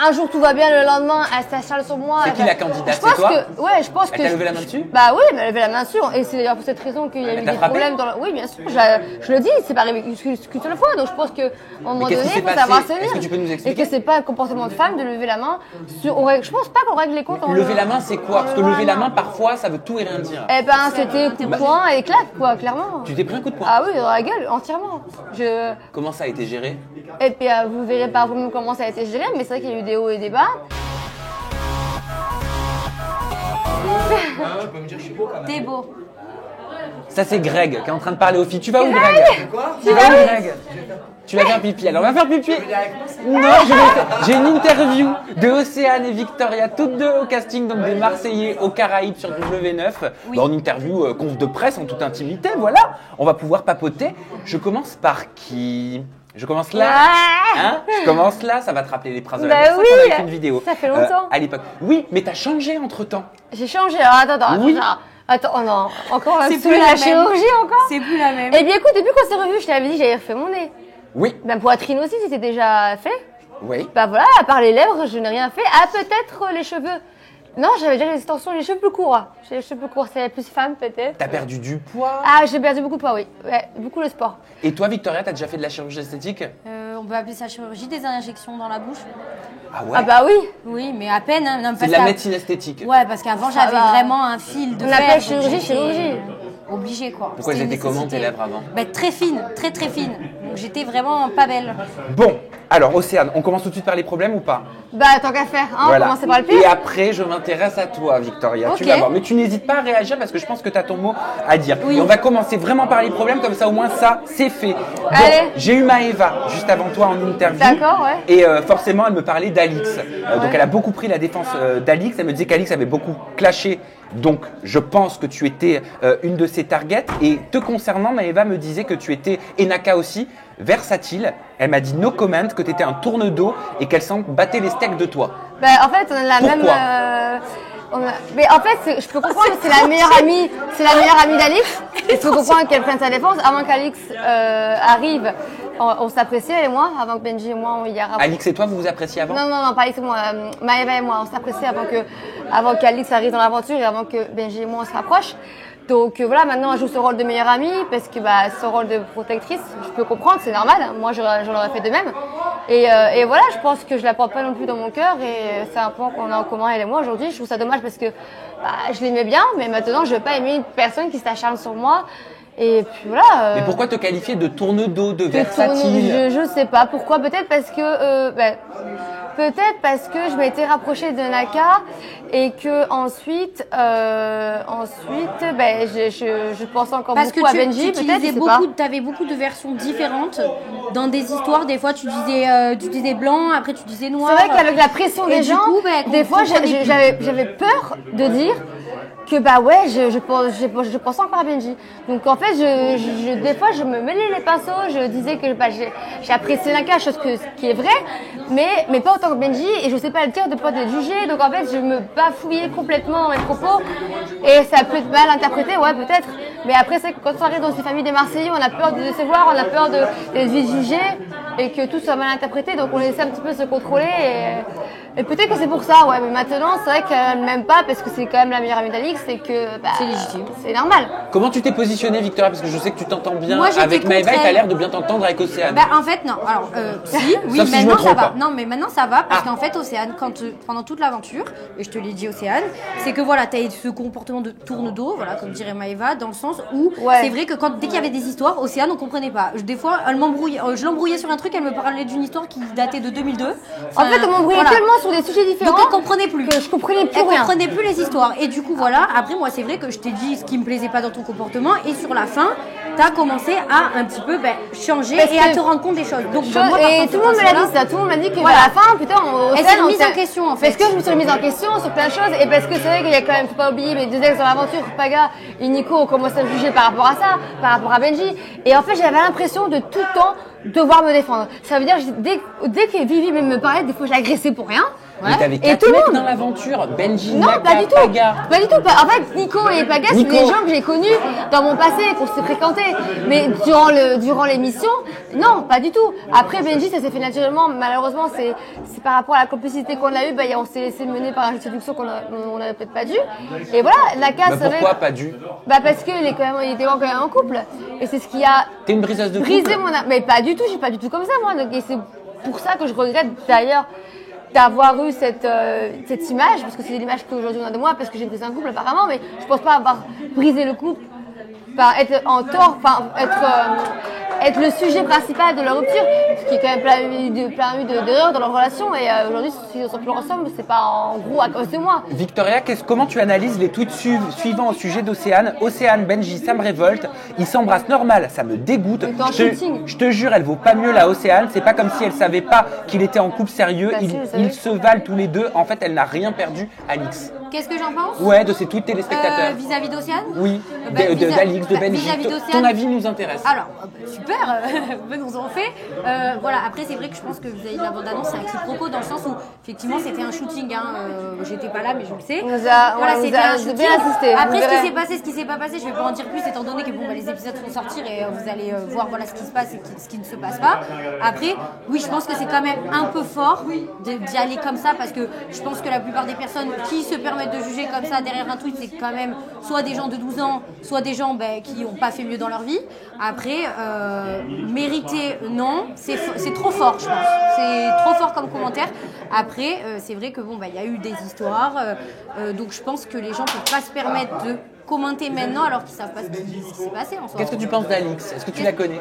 un jour tout va bien, le lendemain elle s'acharne sur moi. C'est qui la candidate? Je pense C'est toi? Ouais, je pense Elle que. t'a levé la main dessus? Bah oui, elle m'a levé la main dessus. Et c'est d'ailleurs pour cette raison qu'il y a eu t'a des frappé? problèmes dans la. Oui, bien sûr. Je le dis, c'est pas arrivé qu'une seule fois. Donc je pense qu'à un moment donné, qu'est-ce qui il faut s'est savoir passé? se tenir. Est-ce que tu peux nous expliquer? Et que c'est pas un comportement de femme de lever la main. Je pense pas qu'on règle les comptes. Lever la main, c'est quoi? Parce que lever la main, parfois, ça veut tout et rien dire. Eh ben, c'était coup de poing et claque, quoi, clairement. Tu t'es pris un coup de poing? Ah oui, dans la gueule, entièrement. Comment ça a été géré? Et puis vous verrez par vous-même comment ça a été géré, mais c'est vrai qu'il y a eu des hauts et des bas. Tu peux me dire je suis beau quand même. T'es beau. Ça, c'est Greg qui est en train de parler aux filles. Tu vas où, Greg? Quoi? Tu vas où, Greg? Tu vas faire pipi. Alors, on va faire pipi. Non, j'ai une interview de Océane et Victoria, toutes deux au casting, donc des Marseillais aux Caraïbes sur W9. Oui. En interview, conf de presse en toute intimité, voilà. On va pouvoir papoter. Je commence par qui? Je commence là. Hein? Je commence là, ça va te rappeler les phrases de la Bah personne oui, qu'on avait fait une vidéo. ça fait longtemps. À l'époque. Oui, mais t'as changé entre-temps. J'ai changé. Alors, attends. Oui. Attends, oh non. Encore C'est c'est plus plus la la même. chirurgie encore. C'est plus la même. Eh bien écoute, depuis qu'on s'est revus, je t'avais dit que j'avais refait mon nez. Oui, Ma poitrine aussi, c'était déjà fait. oui. Bah voilà, à part les lèvres, je n'ai rien fait. Ah, peut-être les cheveux. Non, j'avais déjà les extensions, les cheveux plus courts. J'ai les cheveux plus courts, c'est plus femme peut-être. T'as perdu du poids. Ah, j'ai perdu beaucoup de poids, oui. Ouais, beaucoup le sport. Et toi, Victoria, t'as déjà fait de la chirurgie esthétique? On peut appeler ça chirurgie des injections dans la bouche. Ah ouais? Ah bah oui. Oui, mais à peine. Hein, non, C'est parce de la qu'à- médecine esthétique. Ouais, parce qu'avant Ça j'avais va. vraiment un fil de On fer. appelle donc chirurgie, j'étais, chirurgie. Obligée quoi. Pourquoi elles C'était étaient une comment tes nécessité. lèvres avant? Bah, très fines, très très fines. Donc j'étais vraiment pas belle. Bon, alors Océane, on commence tout de suite par les problèmes ou pas? Bah tant qu'à faire, hein, Voilà. on commence par le Et pire. après, je m'intéresse à toi, Victoria. Tu Ok. vas voir. Mais tu n'hésites pas à réagir parce que je pense que tu as ton mot à dire. Oui. Et on va commencer vraiment par les problèmes, comme ça au moins ça, c'est fait. Bon, Allez. j'ai eu Maëva juste avant toi en interview. D'accord, ouais. Et forcément, elle me parlait d'Alix. Donc elle a beaucoup pris la défense d'Alix. Elle me disait qu'Alix avait beaucoup clashé. Donc je pense que tu étais une de ses targets. Et te concernant, Maëva me disait que tu étais Enaka aussi, versatile. Elle m'a dit no comment, que tu étais un tourne-dos et qu'elle s'en battait les steaks de toi. Bah en fait, on a la Pourquoi même. Mais en fait, je peux comprendre que c'est la meilleure amie, d'Alix. Et je peux comprendre qu'elle prenne sa défense. Avant qu'Alix arrive, on s'appréciait, elle et moi, avant que Benji et moi on y arrive. Alix et toi, vous vous appréciez avant? Non, pas Alix et moi, Maëva et moi, on s'appréciait avant qu'Alix arrive dans l'aventure et avant que Benji et moi on se rapproche. Donc voilà, maintenant elle joue ce rôle de meilleure amie parce que bah, ce rôle de protectrice, je peux comprendre, c'est normal. Moi, j'en aurais fait de même. Et voilà, je pense que je la porte pas non plus dans mon cœur et c'est un point qu'on a en commun elle et moi aujourd'hui. Je trouve ça dommage parce que bah, je l'aimais bien, mais maintenant je veux pas aimer une personne qui s'acharne sur moi. Et puis voilà. Mais pourquoi te qualifier de tourne-dos, de versatile? Je sais pas pourquoi. Peut-être parce que je m'étais rapprochée de Naka et que ensuite je pense encore Parce beaucoup à que Benji. tu Peut-être, je sais pas. avais beaucoup de versions différentes dans des histoires. Des fois tu disais blanc, après tu disais noir. C'est vrai qu'avec la pression Et des du gens, coup, ben, des qu'on fois comprenait j'avais peur de dire que bah ouais, je pense encore à Benji. Donc en fait, des fois je me mêlais les pinceaux, je disais que bah, j'ai apprécié Naka, chose qui est vraie, mais pas autant que Benji, et je sais pas le dire de pas le juger. Donc en fait, je me bafouillais complètement dans mes propos, et ça peut être mal interprété, ouais peut-être. Mais après, c'est que quand on arrive dans ces familles des Marseillais, on a peur de décevoir, on a peur d'être vite jugé, et que tout soit mal interprété, donc on essaie un petit peu de se contrôler. Et peut-être que c'est pour ça, ouais. Mais maintenant, c'est vrai qu'elle m'aime pas parce que c'est quand même la meilleure amie d'Alix et que bah, C'est légitime. C'est normal. Comment tu t'es positionnée, Victoria? Parce que je sais que tu t'entends bien Moi, j'étais avec Maëva et contre t'as elle. l'air de bien t'entendre avec Océane. Bah, en fait, non. Alors, si, oui, Sauf si je me maintenant ça trompe. va. Non, mais maintenant ça va parce Ah. qu'en fait, Océane, pendant toute l'aventure, et je te l'ai dit, Océane, c'est que voilà, t'as eu ce comportement de tourne-dos, voilà, comme dirait Maëva, dans le sens où Ouais. c'est vrai que dès qu'il y avait des histoires, Océane, on comprenait pas. Des fois, je l'embrouillais sur un truc, elle me parlait d'une histoire qui datait de 2002. En fait, on m'embrouillait voilà. tellement sur des sujets différents Donc, elle comprenait plus. que je comprenais plus Elle rien. comprenait plus les histoires. Et du coup, voilà. Après, moi, c'est vrai que je t'ai dit ce qui me plaisait pas dans ton comportement. Et sur la fin, t'as commencé à un petit peu changer Parce et à que- te rendre compte des choses. Donc, Et moi, par contre, tout le monde me l'a dit ça, tout le monde m'a dit que à la fin, putain, Elle s'est remise en question, en fait. Parce que je me suis remise en question sur plein de choses et parce que c'est vrai qu'il y a quand même, faut pas oublier mes deux ex dans l'aventure, Paga et Nico ont commencé à me juger par rapport à ça, par rapport à Benji. Et en fait, j'avais l'impression de tout le temps devoir me défendre. Ça veut dire dès que Vivi même me parlait, des fois j'ai agressé pour rien. Mais t'avais Et 4 tout le mecs monde. dans l'aventure. Benji, Non, Naka, pas du tout. Paga. Pas du tout. En fait, Nico et Paga, c'est Nico. des gens que j'ai connus dans mon passé, qu'on s'est fréquentés. Mais durant l'émission, non, pas du tout. Après, Benji, ça s'est fait naturellement. Malheureusement, c'est par rapport à la complicité qu'on a eue, on s'est laissé mener par un jeu de séduction qu'on n'aurait peut-être pas dû. Et voilà, Naka, Bah pourquoi pas dû? parce qu'il était quand même en couple. Et c'est ce qui a T'es une briseuse de brisé couple. mon âme. Mais pas du tout, je suis pas du tout comme ça, moi. Donc, et c'est pour ça que je regrette d'ailleurs d'avoir eu cette image, parce que c'est l'image qu'aujourd'hui on a de moi, parce que j'ai brisé un couple apparemment, mais je pense pas avoir brisé le couple, être en tort, être le sujet principal de leur rupture, ce qui est quand même plein eu d'erreurs dans leur relation, et aujourd'hui, si ils sont plus ensemble, c'est pas en gros à cause de moi. Victoria, comment tu analyses les tweets suivants au sujet d'Océane? Océane, Benji, ça me révolte. Ils s'embrassent normal, ça me dégoûte. Mais t'es en shooting. Je te jure, elle vaut pas mieux la Océane. C'est pas comme si elle savait pas qu'il était en couple sérieux. Bah, si, elle savait. Ils se valent tous les deux. En fait, elle n'a rien perdu, Alix. Qu'est-ce que j'en pense Ouais, de ses tweets téléspectateurs. Vis-à-vis d'Océane? Oui, Vis-à- d'Alix, de Benji. vis-à-vis Ton d'Océane. avis nous intéresse. Alors, super, venons-en fait. Voilà, après, c'est vrai que je pense que vis-à-vis de la bande-annonce, c'est un quiproquo dans le sens où, effectivement, c'était un shooting. J'étais pas là, mais je le sais. On nous a C'était un bien shooting. assisté, Après, vous ce qui verrez. s'est passé, ce qui s'est pas passé, je vais pas en dire plus, étant donné que les épisodes vont sortir et vous allez voir voilà, ce qui se passe et ce qui ne se passe pas. Après, oui, je pense que c'est quand même un peu fort d'y aller comme ça parce que je pense que la plupart des personnes qui se permettent de juger comme ça derrière un tweet, c'est quand même soit des gens de 12 ans, soit des gens qui n'ont pas fait mieux dans leur vie. Après, mériter, non, c'est trop fort, je pense. C'est trop fort comme commentaire. Après, c'est vrai que il y a eu des histoires, donc je pense que les gens peuvent pas se permettre de commenter maintenant alors qu'ils savent pas ce qui s'est passé en soi. Qu'est-ce que tu penses d'Alix? Est-ce que tu la connais?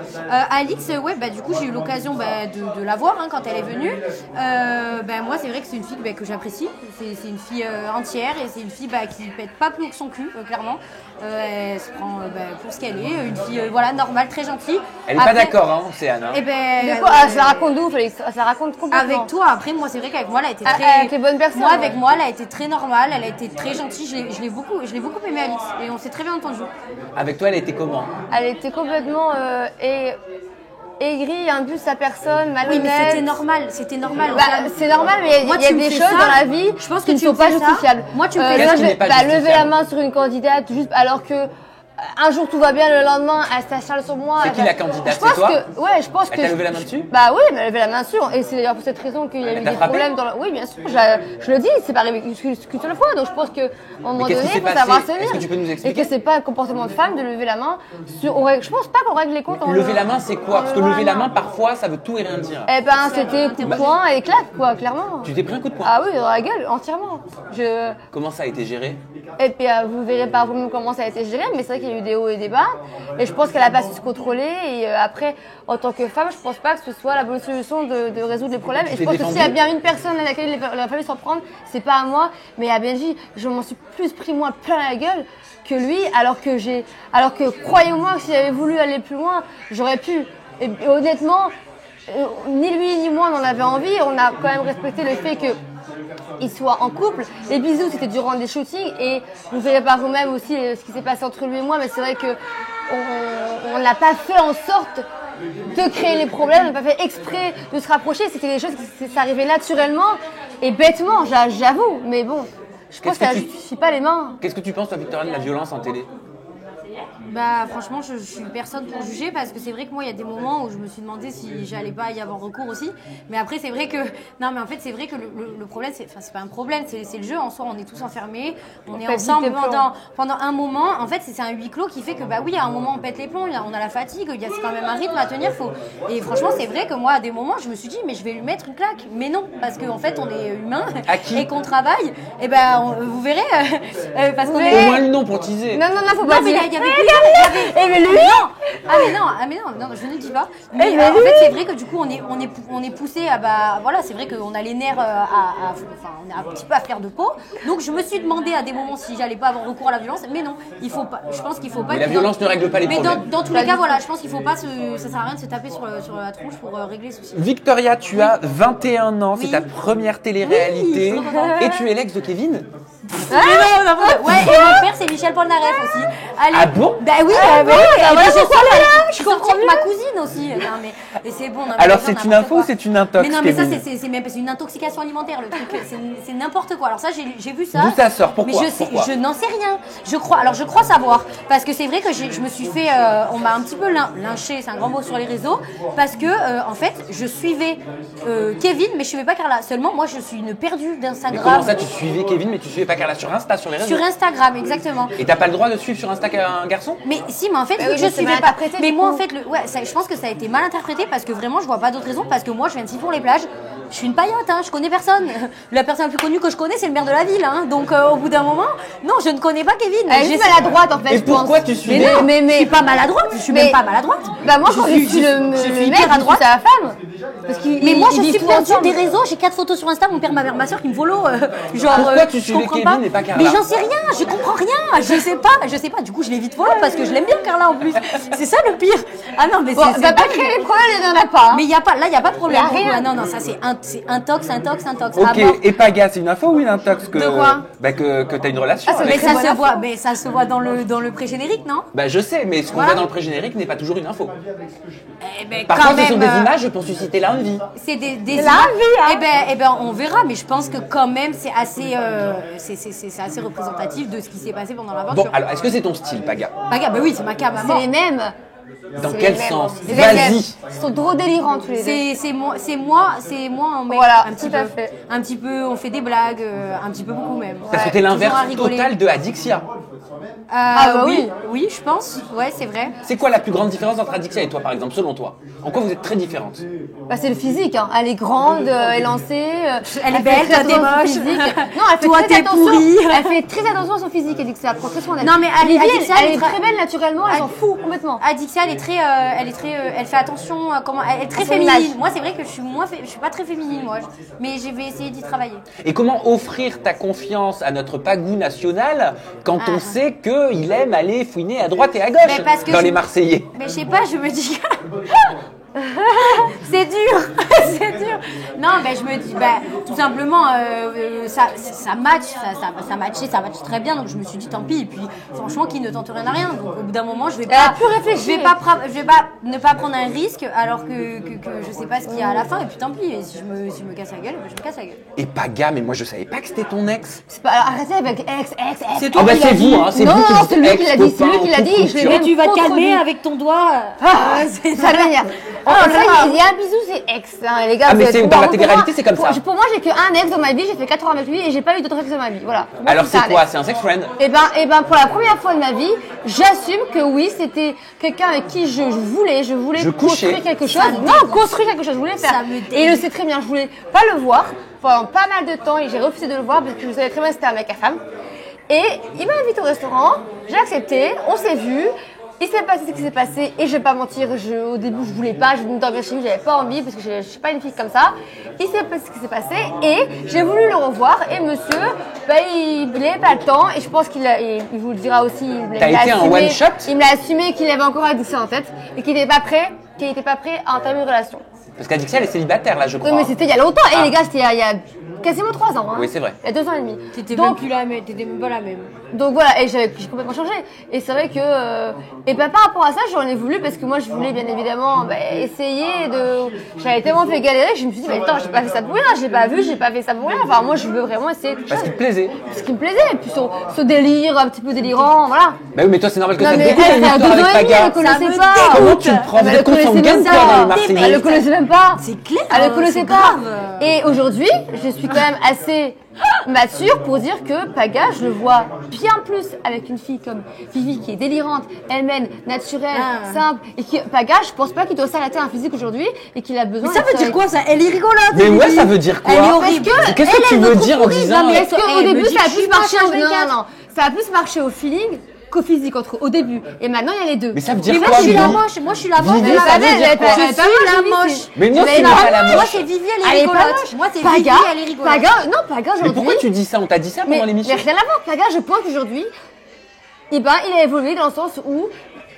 Alix, du coup j'ai eu l'occasion de la voir quand elle est venue. Moi c'est vrai que c'est une fille que j'apprécie. C'est une fille entière et c'est une fille qui pète pas plus que son cul, clairement. Elle se prend pour ce qu'elle est, une fille normale, très gentille. Elle est pas d'accord, hein, Océane. Et De quoi ça la raconte d'où, Félix? Ça la raconte complètement. avec toi, après moi c'est vrai qu'avec moi elle a été très. Avec les bonnes personnes. Moi avec moi elle a été très normale, elle a été très gentille. Je l'ai beaucoup aimée Alix et on s'est très bien entendu. Avec toi, elle était comment? Elle était complètement aigrie, imbue de sa personne, malhonnête. Oui, mais c'était normal. C'est normal, mais Moi, il y a tu me des fais choses ça, dans la vie je pense que qui ne tu sont me pas fais ça. justifiables. Moi, tu me fais Qu'est-ce là, qui n'est pas lever justifiable la main sur une candidate juste alors que un jour tout va bien, le lendemain elle s'acharne sur moi. C'est qui la candidate? Je pense C'est toi? je pense Elle que. t'a levé la main dessus? Bah oui, elle m'a levé la main dessus. Et c'est d'ailleurs pour cette raison qu'il y a Elle eu t'a des frappé? problèmes dans le. Oui, bien sûr. Je le dis, c'est pas arrivé qu'une seule fois. Donc je pense qu'à un moment qu'est-ce donné, qui il s'est faut savoir passé? se tenir. Est-ce que tu peux nous expliquer? Et que c'est pas un comportement de femme de lever la main sur. Je pense pas qu'on règle les comptes. Lever la main, c'est quoi? Parce que lever la main, parfois, ça veut tout et rien dire. Eh ben, c'était coup de poing et claque, quoi, clairement. Tu t'es pris un coup de poing? Ah oui, dans la gueule, entièrement. Comment ça a été géré? Et puis, vous verrez par vous-même comment ça a été géré, mais c'est vrai qu'il y a eu des hauts et des bas. Et je pense qu'elle a pas su se contrôler. Et après, en tant que femme, je pense pas que ce soit la bonne solution de résoudre les problèmes. Et je pense que s'il y a bien une personne à laquelle il a fallu s'en prendre, c'est pas à moi, mais à Benji. Je m'en suis plus pris moi plein la gueule que lui, alors que croyez-moi que si j'avais voulu aller plus loin, j'aurais pu. Et honnêtement, ni lui ni moi n'en avait envie. On a quand même respecté le fait que ils soient en couple. Les bisous, c'était durant des shootings et vous verrez par vous-même aussi ce qui s'est passé entre lui et moi, mais c'est vrai que on n'a pas fait en sorte de créer les problèmes, on n'a pas fait exprès de se rapprocher, c'était des choses qui s'arrivaient naturellement et bêtement, j'avoue, mais bon, je pense que ça ne justifie pas les mains. Qu'est-ce que tu penses, toi, Victoria, de la violence en télé? Franchement, je suis personne pour juger parce que c'est vrai que moi, il y a des moments où je me suis demandé si j'allais pas y avoir recours aussi. Mais après, c'est vrai que c'est vrai que le problème, c'est pas un problème, c'est le jeu. En soi, on est tous enfermés, on est ensemble pendant un moment. En fait, c'est un huis clos qui fait que oui, à un moment, on pète les plombs, on a la fatigue, il y a quand même un rythme à tenir. Et franchement, c'est vrai que moi, à des moments, je me suis dit, mais je vais lui mettre une claque. Mais non, parce qu'en fait, on est humain et qu'on travaille. Et vous verrez, parce qu'on est. Au moins le nom pour teaser. Non, faut pas dire. Il y avait mais lui non, je ne dis pas. Mais en fait, c'est vrai que du coup, on est poussé à c'est vrai qu'on a les nerfs on est un petit peu à fleur de peau. Donc je me suis demandé à des moments si j'allais pas avoir recours à la violence, mais non, il faut pas. Je pense qu'il faut pas. Mais la violence ne règle pas les problèmes. Mais dans tous les cas, voilà, je pense qu'il faut pas ça sert à rien de se taper sur la tronche pour régler ce souci. Victoria, tu as 21 ans, c'est ta première télé-réalité Oui. et tu es l'ex de Kevin? Ouais, et mon père c'est Michel Polnareff aussi. Allez, Ah bon? bon? Bah oui, Ah bah bon, oui, bah et voilà puis je pourquoi sors elle est là, je suis sortie avec ma cousine aussi. Non mais et c'est bon. Non, mais Alors les gens, c'est une n'importe info quoi. ou c'est une intox, Mais non, mais ça Kevin? c'est même c'est une intoxication alimentaire le truc. C'est n'importe quoi. Alors ça j'ai vu ça. D'où ça sort? Pourquoi? Mais Pourquoi je n'en sais rien. Je crois savoir parce que c'est vrai que je me suis fait, on m'a un petit peu lynché, c'est un grand mot sur les réseaux, parce que en fait je suivais Kevin, mais je suivais pas Carla. Seulement moi je suis une perdue Mais d'Instagram. comment ça, tu suivais Kevin, mais tu suivais pas Carla sur Insta, sur les réseaux? Sur Instagram, exactement. Et t'as pas le droit de suivre sur Insta un garçon? Mais si, mais en fait, Bah vu oui, que je mais c'est suivais mal pas. interprété, Mais du moi, en coup. fait, je pense que ça a été mal interprété parce que vraiment, je vois pas d'autre raison. Parce que moi, je viens de pour les plages. Je suis une paillote, hein, je connais personne. La personne la plus connue que je connais, c'est le maire de la ville. Hein. Donc, au bout d'un moment, non, je ne connais pas Kevin. Elle est juste maladroite en fait, Et je pense. pourquoi tu suis Mais non, je suis pas maladroite. Je suis même pas maladroite. Bah moi quand je suis le suis mec, hyper à je suis droite. sa femme. Parce qu'il Mais moi, je il vit suis tout perdue ensemble. des réseaux. J'ai 4 photos sur Insta. Mon père, ma mère, ma soeur qui me follow. Genre, Pourquoi tu je suivais comprends Kevin pas. et pas Carla? Mais j'en sais rien. Je comprends rien. Je sais pas. Du coup, je l'ai vite follow parce que je l'aime bien, Carla, en plus. C'est ça le pire. Ah non, mais Bon, c'est va pas créer les problèmes, il n'y en a pas. Hein. Mais il y a pas de problème. Y a rien. Ah non, ça c'est intox. Ok, À mort. et Paga, c'est une info ou une intox que, De quoi? bah, que t'as une relation Ah, ça avec? Mais ça se voit dans le pré-générique, non? Bah je sais, mais ce qu'on Voilà. voit dans le pré-générique n'est pas toujours une info. Eh ben, Par quand contre, ce sont même, des images pour susciter l'envie. C'est des La images. vie, hein. Eh ben, on verra, mais je pense que quand même, c'est assez, c'est assez représentatif de ce qui s'est passé pendant l'aventure. Bon, alors, est-ce que c'est ton style, Paga? Paga, bah oui, c'est ma cam à C'est mort. les mêmes. Dans C'est quel les mêmes. sens? C'est les mêmes. Vas-y. Ils sont trop délirants tous les deux. C'est moi en mec, Voilà, un petit tout à peu, fait. un petit peu, on fait des blagues, un petit peu beaucoup même. Parce que Ouais, t'es toujours l'inverse à rigoler. total de Adixia. bah oui, je pense. Ouais, c'est vrai. C'est quoi la plus grande différence entre Adixia et toi, par exemple, selon toi? En quoi vous êtes très différentes? Bah, c'est le physique. Hein. Elle est grande, élancée. Elle est fait belle, très toi, t'es attention à son moche. physique. Non, elle fait Toi, très t'es attention. pourrie. Elle fait très attention à son physique. Elle dit que ça prend très soin d'elle. Non, mais Olivia, Adixia, elle est elle très belle naturellement. Elle s'en fout complètement. Adixia, elle fait attention, elle est très À son féminine. image. Moi, c'est vrai que je suis pas très féminine, moi. Mais je vais essayer d'y travailler. Et comment offrir ta confiance à notre Pagou national quand on sait qu'il aime aller fouiner à droite et à gauche Mais parce que dans je- les Marseillais? Mais je sais pas, je me dis. C'est dur, c'est dur. Non, ben je me dis, tout simplement, ça match très bien, donc je me suis dit tant pis. Et puis, franchement, qui ne tente rien à rien. Donc, au bout d'un moment, je vais Elle a pas, pu réfléchir. je vais pas ne pas prendre un risque alors que je sais pas ce qu'il y a à la fin. Et puis tant pis. Et si je me casse la gueule, ben, je me casse la gueule. Et Paga, mais moi je savais pas que c'était ton ex. C'est pas, alors, arrêtez avec ex. C'est Ah toi bah qui c'est l'as vous, dit. hein, c'est Non, vous qui non, dites c'est lui qui l'a dit, ex, c'est lui copain, qui l'a dit, couple, je l'ai tu vois. même Tu vas te contredit. calmer avec ton doigt. Ça m'énerve. Oh, il y a un bisou, c'est ex. Hein, les gars, Ah, vous mais êtes c'est trop dans la marrants. télé-réalité, c'est comme Pour ça. moi, pour moi, j'ai qu'un ex dans ma vie, j'ai fait 4 ans avec lui et j'ai pas eu d'autres ex dans ma vie. Voilà. Pour moi, Alors c'est un quoi? ex. C'est un sex friend? Eh ben, pour la première fois de ma vie, j'assume que oui, c'était quelqu'un avec qui je voulais Je couchais. construire quelque chose. Ça me Non, construire quelque chose, je voulais faire. Ça me Et il le sait très bien, je voulais pas le voir pendant pas mal de temps et j'ai refusé de le voir parce que je savais très bien que c'était un mec à femme. Et il m'a invité au restaurant, j'ai accepté, on s'est vu. Il s'est passé ce qui s'est passé et je vais pas mentir, au début je voulais pas, je voulais dormir chez lui, j'avais pas envie parce que je suis pas une fille comme ça. Il s'est passé ce qui s'est passé et j'ai voulu le revoir et monsieur, il n'avait pas le temps et je pense il vous le dira aussi. T'as été un one shot? Il me l'a assumé qu'il avait encore Adixia en tête et qu'il n'était pas prêt à entamer une relation. Parce qu'Adixia elle est célibataire là je crois. Oui mais c'était il y a longtemps et les gars c'était il y a quasiment 3 ans. Hein. Oui, c'est vrai. Il y a 2 ans et demi. T'étais Donc, même plus la même, t'étais même pas la même. Donc voilà, et j'ai complètement changé. Et c'est vrai que. Et ben, par rapport à ça, j'en ai voulu parce que moi, je voulais bien évidemment essayer de. J'avais tellement fait galérer que je me suis dit, mais attends, j'ai pas fait ça pour rien, je l'ai pas vu, j'ai pas fait ça pour rien. Enfin, moi, je veux vraiment essayer quelque Parce chose. qu'il te plaisait. Ce qui me plaisait. Et puis ce délire un petit peu délirant, voilà. Bah oui mais toi c'est normal que Non, ça te mais dégoûte elle, une il y a 2 histoire ans avec et demi, elle Paga. le connaissait me pas. Comment tu le prends? Vous Elle êtes le connaissait consanguin même quoi dans les pas. Marseillais? Elle le connaissait même pas. C'est clair, Elle le connaissait c'est pas. grave. Et aujourd'hui, je suis quand même assez mature pour dire que Paga, je le vois bien plus avec une fille comme Vivi qui est délirante, elle-même, naturelle, simple. Et qui, Paga, je pense pas qu'il doit s'arrêter un physique aujourd'hui et qu'il a besoin Mais ça d'être veut dire avec- quoi ça? Elle est rigolote. Mais ouais Vivi. ça veut dire quoi? Elle est horrible. Qu'est-ce que tu veux dire en disant Non, mais est-ce qu'au Elle me début, dit ça a que je plus suis marché moche, au... H24. Non, ça a plus marché au feeling qu'au physique au début. Et maintenant, il y a les deux. Mais ça veut dire Mais moi quoi je suis la Vivi? moche, moi je suis la moche. Vivi, de la ça veut famille. dire quoi? Je suis la moche. Mais non, Mais tu n'es non, pas la Moi moche. c'est Vivi, elle est Elle est pas rigolote. moche. Moi c'est Vivi, Paga, elle est rigolote. Paga, non, Paga, Mais aujourd'hui. pourquoi tu dis ça? On t'a dit ça pendant l'émission? Mais rien à voir, Paga, je pense qu'aujourd'hui, il a évolué dans le sens où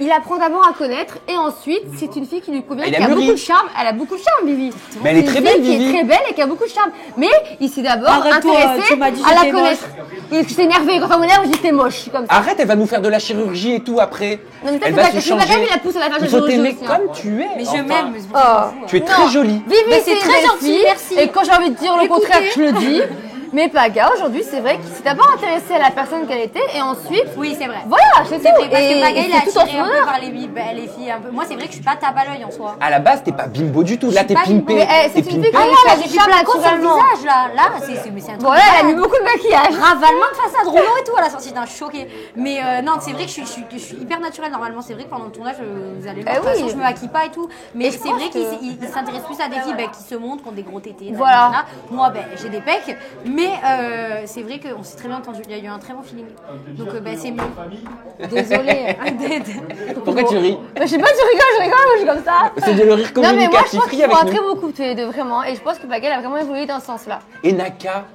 il apprend d'abord à connaître et ensuite, c'est une fille qui lui convient, Il qui a a mûri. beaucoup de charme. Elle a beaucoup de charme, Vivi. Mais elle est C'est très une belle, fille qui Vivi. est très belle et qui a beaucoup de charme. Mais il s'est d'abord Arrête-toi, intéressé tu m'as dit à la j'étais connaître. Et je suis énervée. Quand on m'énerve, je dis t'es moche. Je suis comme ça. Arrête, elle va nous faire de la chirurgie et tout après. Non, mais Elle ça, va c'est se pas changer. la pousse à la faire Il faut chirurgie t'aimer aussi, hein. comme tu es. Mais je enfin. m'aime. mais c'est pour Oh. ça. Tu es très jolie. Vivi, Mais c'est c'est très une gentil, fille, merci. Et quand j'ai envie de dire le Écoutez. contraire, je le dis. Mais Paga, aujourd'hui, c'est vrai que si t'as pas intéressé à la personne qu'elle était, et ensuite, Oui, c'est vrai. voilà, c'est C'est tout. vrai, parce que Paga, il c'est a tout en attiré son un peu honneur. par les filles un peu. Moi, c'est vrai que je suis pas tape à l'œil en soi. À la base, t'es pas bimbo du tout. Là, suis t'es pas pimpé. bimbo. Mais, c'est T'es une pimpé. fille Ah qui- non, ça j'ai fait du pas placo sur le naturellement. visage là. Mais c'est un truc. Bon, là, elle a mis beaucoup de maquillage. Ravalement de façade rouleau et tout à la sortie d'un choqué. Mais non, c'est vrai que je suis hyper naturelle normalement. C'est vrai que pendant le tournage, vous allez voir, de toute oui. façon, je me maquille pas et tout. Mais Et je c'est pense vrai que- qu'il s'intéresse plus à des filles qui se montrent, qui ont des gros tétés. Voilà. nanana. Moi, j'ai des pecs. Mais c'est vrai qu'on s'est très bien entendu. Il y a eu un très bon feeling. Donc c'est mieux. Désolée. Pourquoi tu ris? Mais je sais pas, tu rigoles, moi je suis comme ça. C'est de le rire Non, mais moi, je communicatif. pense Ris qu'ils font un avec très nous. beau couple tous les deux, vraiment. Et je pense que Paga, elle a vraiment évolué dans ce sens-là. Et Naka?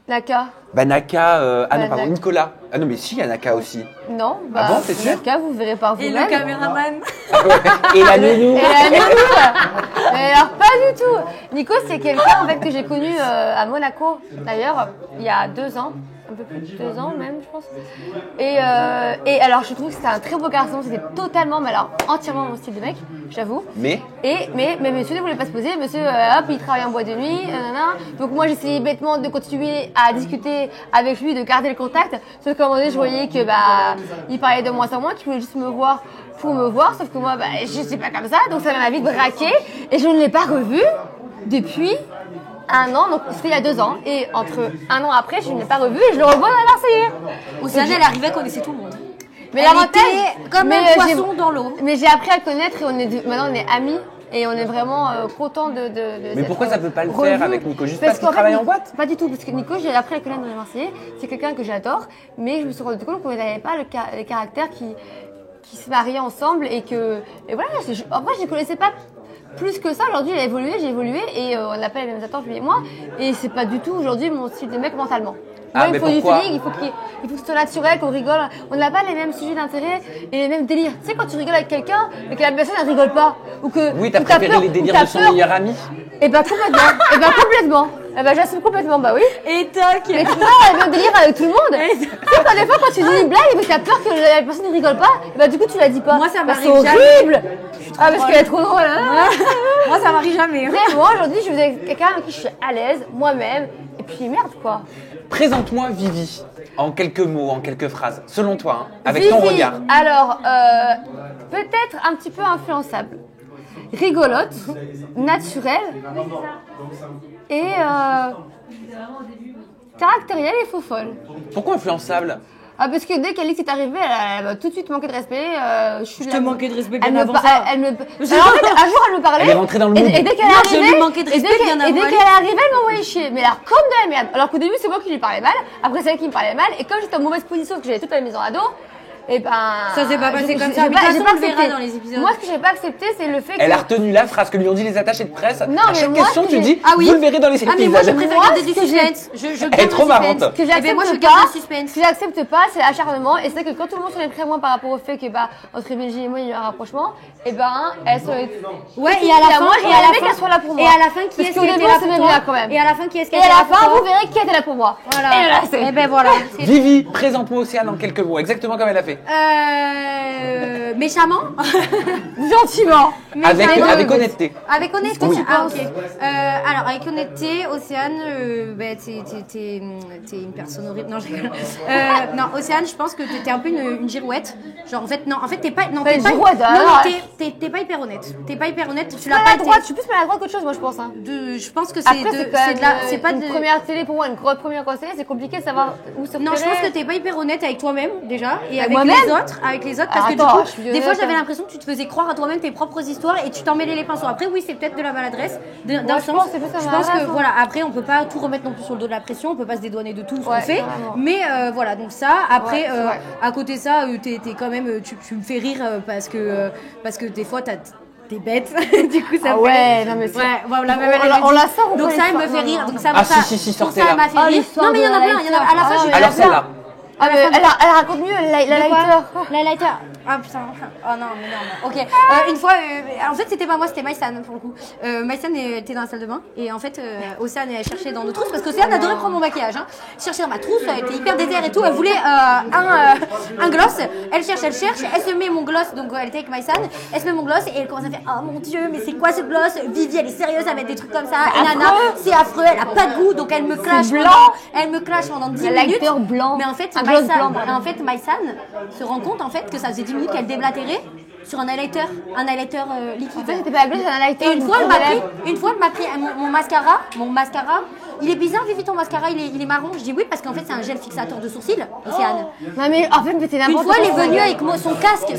Naka. Bah Naka, ah non, Bah, pardon, Naka. Nicolas. Ah non, mais si, il y a Naka aussi. Non, bah, bon, c'est sûr Naka, vous verrez par Et vous-même. le caméraman. Et la nounou. Et la nounou. Mais alors pas du tout. Nico, c'est quelqu'un en fait que j'ai connu à Monaco, d'ailleurs, il y a 2 ans. Un peu plus de 2 ans même, je pense. Et alors, je trouve que c'était un très beau garçon. C'était totalement, mais alors entièrement mon style de mec, j'avoue. Mais Mais monsieur ne voulait pas se poser. Monsieur, hop, il travaille en boîte de nuit. Nanana. Donc moi, j'essayais bêtement de continuer à discuter avec lui, de garder le contact. Sauf qu'à un moment donné, je voyais que il parlait de moins en moins, qu'il voulait juste me voir pour me voir. Sauf que moi, je suis pas comme ça. Donc ça m'a vite braqué. Et je ne l'ai pas revu depuis 1 an, donc c'était il y a 2 ans, et entre 1 an après, je ne l'ai pas revu et je le revois à Marseillais. Océane, elle arrivait, connaissait tout le monde. Mais Elle l'avantage, était comme mais, un j'ai- poisson dans l'eau. Mais j'ai appris à le connaître et maintenant on est amis et on est vraiment contents de. Mais pourquoi ça peut pas le faire avec Nico? Juste parce qu'il qu'en fait, travaille en Nico- boîte? Pas du tout, parce que Nico, j'ai appris à le connaître dans les Marseillais. C'est quelqu'un que j'adore, mais je me suis rendu compte qu'on n'avait pas les caractères qui se mariaient ensemble et que. Et voilà, en vrai, je ne connaissais pas. Plus que ça, aujourd'hui, j'ai évolué et on n'a pas les mêmes attentes, lui et moi. Et c'est pas du tout aujourd'hui mon style de mec mentalement. Ah, Moi, mais il faut du pourquoi feeling, il faut que ce soit naturel, qu'on rigole. On n'a pas les mêmes sujets d'intérêt et les mêmes délires. Tu sais, quand tu rigoles avec quelqu'un, mais que la personne ne rigole pas. Ou que, Oui, t'as ou t'as préféré peur, les ou délires t'as de son peur. meilleur ami? Eh ben complètement. Eh ben j'assume complètement, bah oui. Et toc. Mais tu vois, le même délire avec tout le monde. Tu sais, quand des fois, quand tu dis une blague et que t'as peur que la personne ne rigole pas, eh ben du coup, tu la dis pas. Moi, ça Bah, m'arrive c'est jamais. horrible. Ah, parce qu'elle est trop drôle. Hein. Moi, ça m'arrive jamais. hein. Mais moi, aujourd'hui, je suis avec quelqu'un avec qui je suis à l'aise, moi-même. Et puis, merde, quoi. Présente-moi Vivi, en quelques mots, en quelques phrases, selon toi, hein, avec ton Vivi, regard. Alors, peut-être un petit peu influençable. Rigolote, naturelle et caractérielle et faux folle. Pourquoi influençable? Ah, parce que dès qu'Alix est arrivée, elle m'a tout de suite manqué de respect. Je te manquais de respect elle bien me avant pa- ça. Elle me... Alors, en fait, un jour, elle me parlait. Elle est rentrée dans le et, mood. et dès qu'elle Non, est je arrivée, lui manquais de et respect dès bien qu'elle avant et dès elle. qu'elle est arrivée, elle m'envoyait chier. Mais alors, comme de la merde. Alors qu'au début, c'est moi qui lui parlais mal. Après, c'est elle qui me parlait mal. Et comme j'étais en mauvaise position, parce que j'avais toute la maison à dos, et ben. Ça s'est pas passé comme ça. J'ai Mais de pas, toute j'ai façon, pas on le verra accepté. dans les épisodes. Moi, ce que j'ai pas accepté, c'est le fait que. Elle a retenu la phrase que lui ont dit les attachés de presse. Non, à mais chaque moi, question, ce tu que dis, j'ai- vous le verrez dans les épisodes. Ah, mais moi, je préfère Moi, garder du ce que j'ai- suspense. Je Elle est garde trop le marrante. suspense. Ce que Eh ben, j'accepte moi, je pas, garde le suspense. ce que j'accepte pas, c'est l'acharnement. Et c'est que quand tout le monde serait prêt à moi par rapport au fait que entre Virginie et moi il y a un rapprochement, et ben elles sont. Ouais, et à la fin, moi j'aurais aimé qu'elle soit là pour moi. et à la fin, qui Parce est-ce qu'au qui début, était là on s'aimait pour bien toi quand même. Et à la fin, qui est-ce qui Et était à là la pour fin, toi vous verrez qui était là pour moi. Voilà. Et là, c'est. Eh ben voilà. c'est- Vivi, présente-moi Océane en quelques mots, exactement comme elle a fait. Méchamment. Gentiment. Avec honnêteté. Avec honnêteté. Oui. Ah ok. Alors avec honnêteté, Océane, t'es une personne horrible. Non, je rigole. Non, Océane, je pense que t'es un peu une girouette. Genre en fait t'es pas. Non, Pas t'es une pas. girouette, Non, alors. t'es pas hyper honnête. T'es pas hyper honnête. Tu l'as pas Maladroite, je été. suis plus maladroite qu'autre chose, moi je pense. Hein. Je pense que c'est Après, c'est quand même de la. C'est pas une de. première télé pour moi, une grosse première conseillère, c'est compliqué de savoir où se Non, je repérer. pense que t'es pas hyper honnête avec toi-même déjà et avec moi-même les autres, parce que Attends, du je suis coup, des fois honnête, j'avais hein. l'impression que tu te faisais croire à toi-même tes propres histoires et tu t'en mêlais les pinceaux. Après oui, c'est peut-être de la maladresse d'un Moi, je sens. pense que c'est plus la Je pense maladresse, que hein. voilà, après on peut pas tout remettre non plus sur le dos de la pression, on peut pas se dédouaner de tout ce qu'on Ouais, fait. carrément. Mais voilà, donc ça, après Ouais, c'est vrai. à côté de ça, t'es quand même tu me fais rire parce que des fois t'es bête. Du coup ça Ah me fait ouais, rire. non mais c'est. Ouais, voilà, On la sort ou donc pas, ça elle me l'histoire fait rire, Non, donc non, ça Ah, ça- si, donc sortez-la. ça elle m'a fait Ah, rire. l'histoire Non mais il y en a de plein, il y en a à la fin Ah, je vais mais Alors la faire. celle-là. Ah, mais elle raconte mieux la De quoi lighter. La lighter. Ah putain, oh non, mais non. Ok, une fois, en fait, c'était pas moi, c'était Maïsan pour le coup. Maïsan était dans la salle de bain et en fait, Océane, elle cherchait dans nos trousses parce qu'Océane adorait prendre mon maquillage. Hein. Cherchait dans ma trousse, elle était hyper désert et tout. Elle voulait un gloss. Elle cherche, elle se met mon gloss. Donc, elle était avec Maïsan. Elle se met mon gloss et elle commence à faire oh mon dieu, mais c'est quoi ce gloss? Vivi, elle est sérieuse à mettre des trucs comme ça. Et Nana, c'est affreux, elle a pas de goût, donc elle me clash. Elle me clash pendant 10 minutes. Blanc. Mais en fait, Maïsan se rend compte en fait que ça faisait 10 minutes qu'elle déblatérait sur un highlighter liquide. En fait, c'était pas un gloss, c'était un highlighter. Et une fois, elle m'a pris mon mascara. Il est bizarre, Vivi, ton mascara, il est marron. Je dis oui, parce qu'en fait, c'est un gel fixateur de sourcils, Océane. Non, mais en fait, c'est n'importe quoi. Une fois, elle est venue avec son casque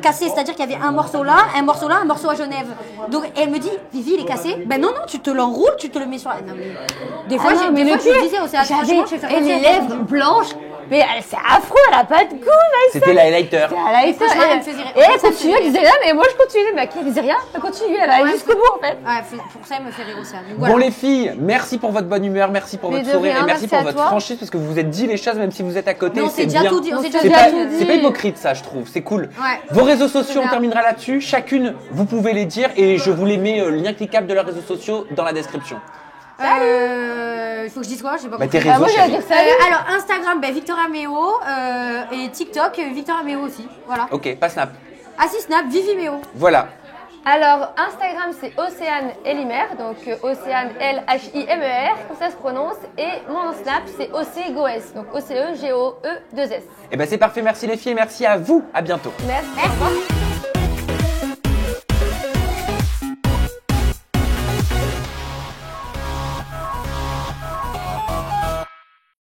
cassé, c'est-à-dire qu'il y avait un morceau là, un morceau à Genève. Donc, elle me dit, Vivi, il est cassé. Ben non, tu te l'enroules, tu te le mets sur la. Non, mais... Des fois, je disais, Océane, franchement, je vais faire les lèvres blanches. Mais c'est affreux, elle a pas de goût, Maïsan. C'était l'highlighter. Elle me faisait rire. Et elle continuait, elle disait rien, mais moi je continuais. Mais elle disait rien, elle continue, elle allait jusqu'au bout en fait. Ouais, pour ça, elle me fait rire aussi. Voilà. Bon les filles, merci pour votre bonne humeur, merci pour votre sourire et merci pour votre franchise parce que vous vous êtes dit les choses même si vous êtes à côté. Mais on s'est déjà tout dit, C'est pas hypocrite ça, je trouve, c'est cool. Ouais. Vos réseaux sociaux, on terminera là-dessus. Chacune, vous pouvez les dire et je vous les mets lien cliquable de leurs réseaux sociaux dans la description. Il faut que je dise quoi? J'ai pas compris. Tes réseaux, alors Instagram, Victoria Méo et TikTok, Victoria Méo aussi. Voilà. Ok, pas Snap. Ah si, Snap, Vivi Méo. Voilà. Alors Instagram c'est Océane Elimer, donc Océane L-H-I-M-E-R, comme ça se prononce. Et mon Snap c'est OCGOS, donc O-C-E-G-O-E-2-S. Et ben c'est parfait, merci les filles et merci à vous, à bientôt. Merci.